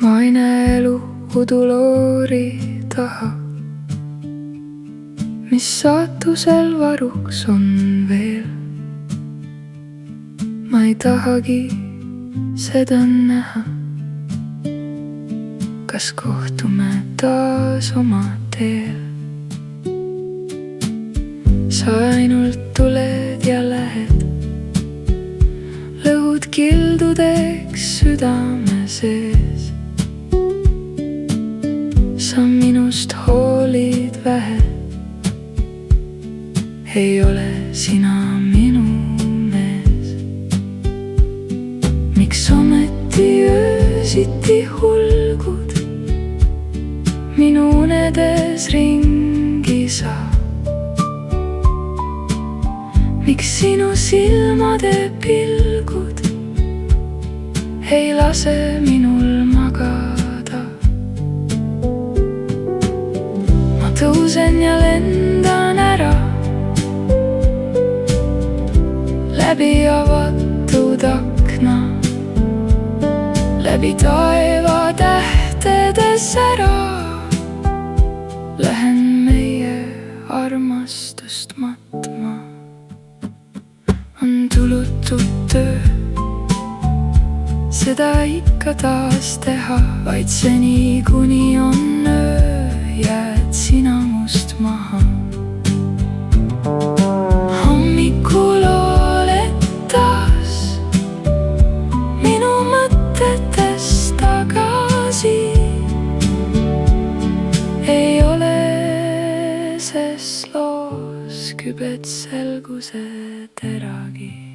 Ma ei näe elu uduloori taha, mis saatusel varuks on veel. Ma ei tahagi seda näha. Kas kohtume taas oma teel? Sa ainult tuled ja lähed, lõhud kildudeks südame sees. Sa minust hoolid vähe, ei ole sina minu mees. Miks ometi öösiti hulgud, minu unedes ringi sa? Miks sinu silmade pilgud ei lase minul magada? Ma tõusen ja lendan ära läbi avatud akna, läbi taeva tähtedes ära. Lähen meie armastust matma. On tulutud töö seda ikka taas teha, vaid seni kuni on öö, jääd sina must maha. Hommikul oled taas minu mõtetes tagasi. Ei ole ses loos kübet selguse teragi.